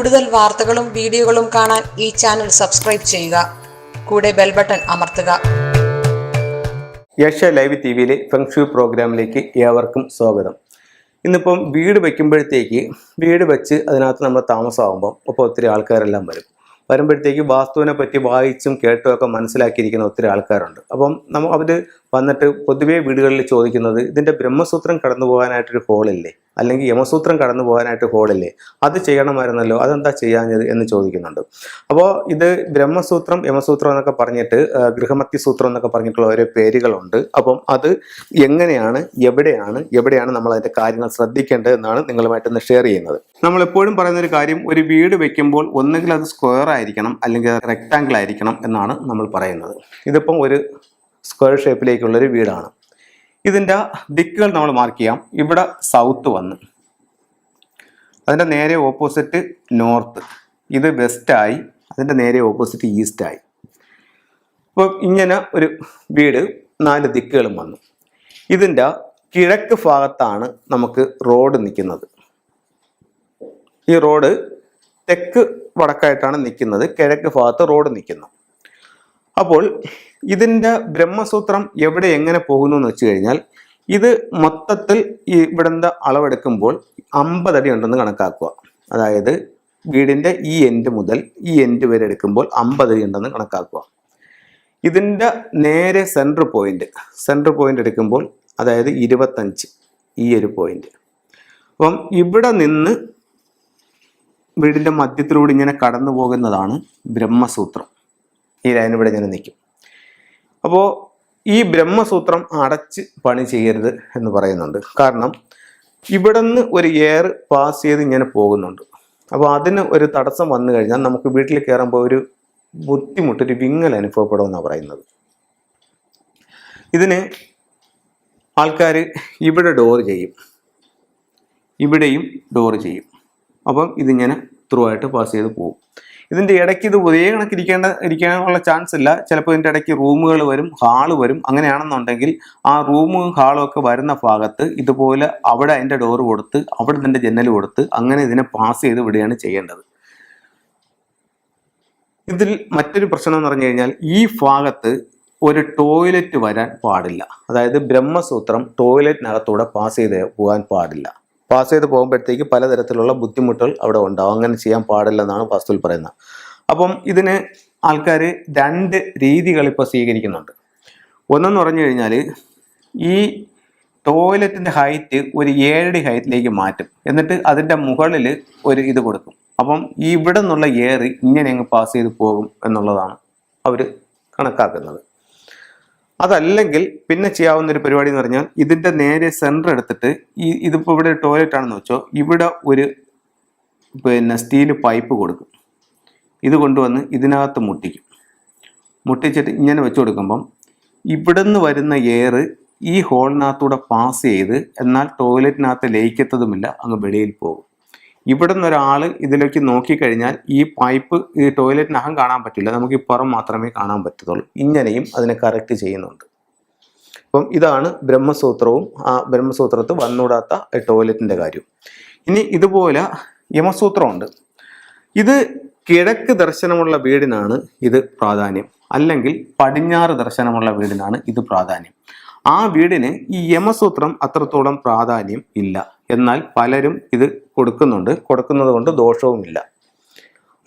കൂടുതൽ വാർത്തകളും വീഡിയോകളും കാണാൻ ഈ ചാനൽ സബ്സ്ക്രൈബ് ചെയ്യുക. കൂടെ ബെൽ ബട്ടൺ അമർത്തുക. ഏഷ്യ ലൈവ് ടിവിയിലെ ഫെങ്ഷു പ്രോഗ്രാമിലേക്ക് ഏവർക്കും സ്വാഗതം. ഇന്നിപ്പം വീട് വയ്ക്കുമ്പോഴത്തേക്ക് വീട് വെച്ച് അതിനകത്ത് നമ്മൾ താമസമാകുമ്പം അപ്പോൾ ഒത്തിരി ആൾക്കാരെല്ലാം വരുമ്പോഴത്തേക്ക് വാസ്തുവിനെ പറ്റി വായിച്ചും കേട്ടുമൊക്കെ മനസ്സിലാക്കിയിരിക്കുന്ന ഒത്തിരി ആൾക്കാരുണ്ട്. അപ്പം അവർ വന്നിട്ട് പൊതുവേ വീടുകളിൽ ചോദിക്കുന്നത്, ഇതിൻ്റെ ബ്രഹ്മസൂത്രം കടന്നു പോകാനായിട്ടൊരു ഹോളില്ലേ, അല്ലെങ്കിൽ യമസൂത്രം കടന്നു പോകാനായിട്ട് ഹോളില്ലേ, അത് ചെയ്യണമായിരുന്നല്ലോ, അതെന്താ ചെയ്യാഞ്ഞത് എന്ന് ചോദിക്കുന്നുണ്ട്. അപ്പോൾ ഇത് ബ്രഹ്മസൂത്രം യമസൂത്രം എന്നൊക്കെ പറഞ്ഞിട്ട് ഗൃഹമത്തി സൂത്രം എന്നൊക്കെ പറഞ്ഞിട്ടുള്ള ഓരോ പേരുകളുണ്ട്. അപ്പം അത് എങ്ങനെയാണ് എവിടെയാണ് നമ്മൾ അതിൻ്റെ കാര്യങ്ങൾ ശ്രദ്ധിക്കേണ്ടത് എന്നാണ് നിങ്ങളുമായിട്ടൊന്ന് ഷെയർ ചെയ്യുന്നത്. നമ്മളെപ്പോഴും പറയുന്നൊരു കാര്യം, ഒരു വീട് വെക്കുമ്പോൾ ഒന്നുകിൽ അത് സ്ക്വയർ ആയിരിക്കണം അല്ലെങ്കിൽ അത് റെക്റ്റാങ്കിൾ ആയിരിക്കണം എന്നാണ് നമ്മൾ പറയുന്നത്. ഇതിപ്പം ഒരു സ്ക്വയർ ഷേപ്പിലേക്കുള്ളൊരു വീടാണ്. ഇതിൻ്റെ ദിക്കുകൾ നമ്മൾ മാർക്ക് ചെയ്യാം. ഇവിടെ സൗത്ത് വന്ന് അതിൻ്റെ നേരെ ഓപ്പോസിറ്റ് നോർത്ത്, ഇത് വെസ്റ്റായി, അതിൻ്റെ നേരെ ഓപ്പോസിറ്റ് ഈസ്റ്റായി. അപ്പോൾ ഇങ്ങനെ ഒരു വീട് 4 ദിക്കുകളും വന്നു. ഇതിൻ്റെ കിഴക്ക് ഭാഗത്താണ് നമുക്ക് റോഡ് നിൽക്കുന്നത്. ഈ റോഡ് തെക്ക് വടക്കായിട്ടാണ് നിൽക്കുന്നത്, കിഴക്ക് ഭാഗത്ത് റോഡ് നിൽക്കുന്നു. അപ്പോൾ ഇതിൻ്റെ ബ്രഹ്മസൂത്രം എങ്ങനെ പോകുന്നു എന്ന് വെച്ച് കഴിഞ്ഞാൽ, ഇത് മൊത്തത്തിൽ ഈ ഇവിടുത്തെ അളവെടുക്കുമ്പോൾ 50 അടി ഉണ്ടെന്ന് കണക്കാക്കുക. അതായത് വീടിൻ്റെ ഈ എൻഡ് മുതൽ ഈ എൻഡ് വരെ എടുക്കുമ്പോൾ 50 അടി ഉണ്ടെന്ന് കണക്കാക്കുക. ഇതിൻ്റെ നേരെ സെൻറ്റർ പോയിന്റ് എടുക്കുമ്പോൾ അതായത് 25, ഈ ഒരു പോയിന്റ്. അപ്പം ഇവിടെ നിന്ന് വീടിൻ്റെ മധ്യത്തിലൂടെ ഇങ്ങനെ കടന്നു പോകുന്നതാണ് ബ്രഹ്മസൂത്രം. ഈ ലൈൻ ഇവിടെ ഇങ്ങനെ നിൽക്കും. അപ്പോൾ ഈ ബ്രഹ്മസൂത്രം അടച്ച് പണി ചെയ്യരുത് എന്ന് പറയുന്നുണ്ട്. കാരണം ഇവിടെ നിന്ന് ഒരു എയർ പാസ് ചെയ്ത് ഇങ്ങനെ പോകുന്നുണ്ട്. അപ്പോൾ അതിന് ഒരു തടസ്സം വന്നു കഴിഞ്ഞാൽ നമുക്ക് വീട്ടിൽ കയറുമ്പോൾ ഒരു ബുദ്ധിമുട്ട്, ഒരു വിങ്ങൽ അനുഭവപ്പെടുമെന്നാണ് പറയുന്നത്. ഇതിന് ആൾക്കാർ ഇവിടെ ഡോർ ചെയ്യും, ഇവിടെയും ഡോർ ചെയ്യും. അപ്പം ഇതിങ്ങനെ ത്രൂ ആയിട്ട് പാസ് ചെയ്ത് പോകും. ഇതിൻ്റെ ഇടയ്ക്ക് ഇത് ഒരേ കണക്ക് ഇരിക്കാനുള്ള ചാൻസ് ഇല്ല. ചിലപ്പോൾ ഇതിൻ്റെ ഇടയ്ക്ക് റൂമുകൾ വരും, ഹാള് വരും. അങ്ങനെയാണെന്നുണ്ടെങ്കിൽ ആ റൂമും ഹാളും ഒക്കെ വരുന്ന ഭാഗത്ത് ഇതുപോലെ അവിടെ അതിൻ്റെ ഡോറ് കൊടുത്ത് അവിടെ ഇതിൻ്റെ ജനൽ കൊടുത്ത് അങ്ങനെ ഇതിനെ പാസ് ചെയ്ത് വിടുകയാണ് ചെയ്യേണ്ടത്. ഇതിൽ മറ്റൊരു പ്രശ്നം എന്ന് പറഞ്ഞു കഴിഞ്ഞാൽ, ഈ ഭാഗത്ത് ഒരു ടോയ്ലറ്റ് വരാൻ പാടില്ല. അതായത് ബ്രഹ്മസൂത്രം ടോയ്ലറ്റിനകത്തൂടെ പാസ് ചെയ്ത് പോകാൻ പാടില്ല. പാസ് ചെയ്ത് പോകുമ്പോഴത്തേക്ക് പലതരത്തിലുള്ള ബുദ്ധിമുട്ടുകൾ അവിടെ ഉണ്ടാവും. അങ്ങനെ ചെയ്യാൻ പാടില്ലെന്നാണ് വാസ്തുവിൽ പറയുന്നത്. അപ്പം ഇതിന് ആൾക്കാർ 2 രീതികൾ ഇപ്പോൾ സ്വീകരിക്കുന്നുണ്ട്. ഒന്നെന്ന് പറഞ്ഞു കഴിഞ്ഞാൽ, ഈ ടോയ്ലറ്റിൻ്റെ ഹൈറ്റ് ഒരു 7 അടി ഹൈറ്റിലേക്ക് മാറ്റും. എന്നിട്ട് അതിൻ്റെ മുകളിൽ ഒരു ഇത് കൊടുക്കും. അപ്പം ഈ ഇവിടെ നിന്നുള്ള എയർ ഇങ്ങനെ അങ്ങ് പാസ് ചെയ്ത് പോകും എന്നുള്ളതാണ് അവർ കണക്കാക്കുന്നത്. അതല്ലെങ്കിൽ പിന്നെ ചെയ്യാവുന്ന ഒരു പരിപാടി എന്ന് പറഞ്ഞാൽ, ഇതിൻ്റെ നേരെ സെൻറ്റർ എടുത്തിട്ട് ഇതിപ്പോൾ ഇവിടെ ടോയ്ലറ്റ് ആണെന്ന് വെച്ചോ, ഇവിടെ ഒരു സ്റ്റീൽ പൈപ്പ് കൊടുക്കും. ഇത് കൊണ്ടുവന്ന് ഇതിനകത്ത് മുട്ടിച്ചിട്ട് ഇങ്ങനെ വെച്ച് കൊടുക്കുമ്പം ഇവിടെ നിന്ന് വരുന്ന എയർ ഈ ഹോളിനകത്തൂടെ പാസ് ചെയ്ത്, എന്നാൽ ടോയ്ലറ്റിനകത്ത് ലയിക്കത്തതുമില്ല, അങ്ങ് വെളിയിൽ പോകും. ഇവിടെ നിന്ന് ഒരാൾ ഇതിലേക്ക് നോക്കിക്കഴിഞ്ഞാൽ ഈ പൈപ്പ് ഈ ടോയ്ലറ്റിനകം കാണാൻ പറ്റില്ല, നമുക്ക് ഇപ്പുറം മാത്രമേ കാണാൻ പറ്റത്തുള്ളൂ. ഇങ്ങനെയും അതിനെ കറക്റ്റ് ചെയ്യുന്നുണ്ട്. അപ്പം ഇതാണ് ബ്രഹ്മസൂത്രവും ആ ബ്രഹ്മസൂത്രത്തിൽ വന്നുകൂടാത്ത ടോയ്ലറ്റിൻ്റെ കാര്യം. ഇനി ഇതുപോലെ യമസൂത്രമുണ്ട്. ഇത് കിഴക്ക് ദർശനമുള്ള വീടിനാണ് ഇത് പ്രാധാന്യം, അല്ലെങ്കിൽ പടിഞ്ഞാറ് ദർശനമുള്ള വീടിനാണ് ഇത് പ്രാധാന്യം. ആ വീടിന് ഈ യമസൂത്രം അത്രത്തോളം പ്രാധാന്യം ഇല്ല. എന്നാൽ പലരും ഇത് കൊടുക്കുന്നത് കൊണ്ട് ദോഷവുമില്ല.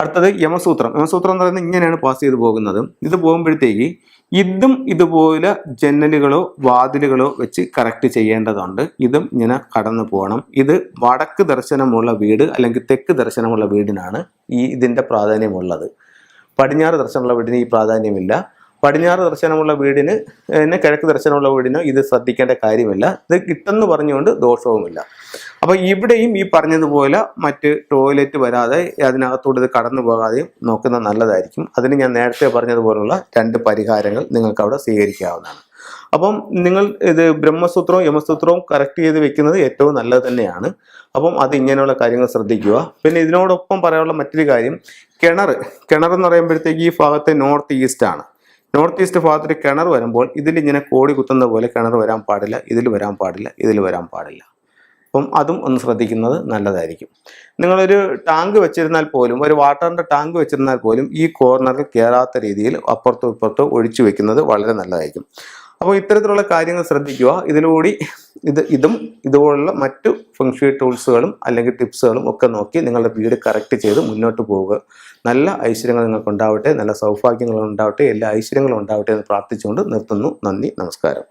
അടുത്തത് യമസൂത്രം എന്ന് പറയുന്നത് ഇങ്ങനെയാണ് പാസ് ചെയ്ത് പോകുന്നത്. ഇത് പോകുമ്പോഴത്തേക്ക് ഇതും ഇതുപോലെ ജനലുകളോ വാതിലുകളോ വെച്ച് കറക്റ്റ് ചെയ്യേണ്ടതുണ്ട്. ഇതും ഇങ്ങനെ കടന്നു പോകണം. ഇത് വടക്ക് ദർശനമുള്ള വീട് അല്ലെങ്കിൽ തെക്ക് ദർശനമുള്ള വീടിനാണ് ഇതിൻ്റെ പ്രാധാന്യമുള്ളത്. പടിഞ്ഞാറ് ദർശനമുള്ള വീടിന് ഈ പ്രാധാന്യമില്ല. പടിഞ്ഞാറ് ദർശനമുള്ള വീടിന് കിഴക്ക് ദർശനമുള്ള വീടിന് ഇത് ശ്രദ്ധിക്കേണ്ട കാര്യമില്ല. ഇത് കിട്ടുമെന്ന് പറഞ്ഞുകൊണ്ട് ദോഷവുമില്ല. അപ്പോൾ ഇവിടെയും ഈ പറഞ്ഞതുപോലെ മറ്റ് ടോയ്ലറ്റ് വരാതെ അതിനകത്തോട് ഇത് കടന്നു പോകാതെയും നോക്കുന്നത് നല്ലതായിരിക്കും. അതിന് ഞാൻ നേരത്തെ പറഞ്ഞതുപോലുള്ള 2 പരിഹാരങ്ങൾ നിങ്ങൾക്ക് അവിടെ സ്വീകരിക്കാവുന്നതാണ്. അപ്പം നിങ്ങൾ ഇത് ബ്രഹ്മസൂത്രവും യമസൂത്രവും കറക്റ്റ് ചെയ്ത് വെക്കുന്നത് ഏറ്റവും നല്ലത് തന്നെയാണ്. അപ്പം അത് ഇങ്ങനെയുള്ള കാര്യങ്ങൾ ശ്രദ്ധിക്കുക. പിന്നെ ഇതിനോടൊപ്പം പറയാനുള്ള മറ്റൊരു കാര്യം, കിണറെന്ന് പറയുമ്പോഴത്തേക്ക് ഈ ഭാഗത്തെ നോർത്ത് ഈസ്റ്റ് ആണ്. നോർത്ത് ഈസ്റ്റ് ഭാഗത്തൊരു കിണർ വരുമ്പോൾ ഇതിലിങ്ങനെ കോടി കുത്തുന്ന പോലെ കിണർ വരാൻ പാടില്ല, ഇതിൽ വരാൻ പാടില്ല, ഇതിൽ വരാൻ പാടില്ല. അപ്പം അതും ഒന്ന് ശ്രദ്ധിക്കുന്നത് നല്ലതായിരിക്കും. നിങ്ങളൊരു ടാങ്ക് വെച്ചിരുന്നാൽ പോലും, ഒരു വാട്ടറിൻ്റെ ടാങ്ക് വെച്ചിരുന്നാൽ പോലും ഈ കോർണറിൽ കയറാത്ത രീതിയിൽ അപ്പുറത്തോ ഇപ്പുറത്തോ ഒഴിച്ചു വെക്കുന്നത് വളരെ നല്ലതായിരിക്കും. അപ്പോൾ ഇത്തരത്തിലുള്ള കാര്യങ്ങൾ ശ്രദ്ധിക്കുക. ഇതിലൂടെ ഇതും ഇതുപോലുള്ള മറ്റു ഫെങ്ഷുയി ടൂൾസുകളും അല്ലെങ്കിൽ ടിപ്സുകളും ഒക്കെ നോക്കി നിങ്ങളുടെ വീട് കറക്റ്റ് ചെയ്ത് മുന്നോട്ട് പോവുക. നല്ല ഐശ്വര്യങ്ങൾ നിങ്ങൾക്ക് ഉണ്ടാവട്ടെ, നല്ല സൗഭാഗ്യങ്ങൾ ഉണ്ടാവട്ടെ, എല്ലാ ഐശ്വര്യങ്ങളും ഉണ്ടാവട്ടെ എന്ന് പ്രാർത്ഥിച്ചുകൊണ്ട് നിർത്തുന്നു. നന്ദി, നമസ്കാരം.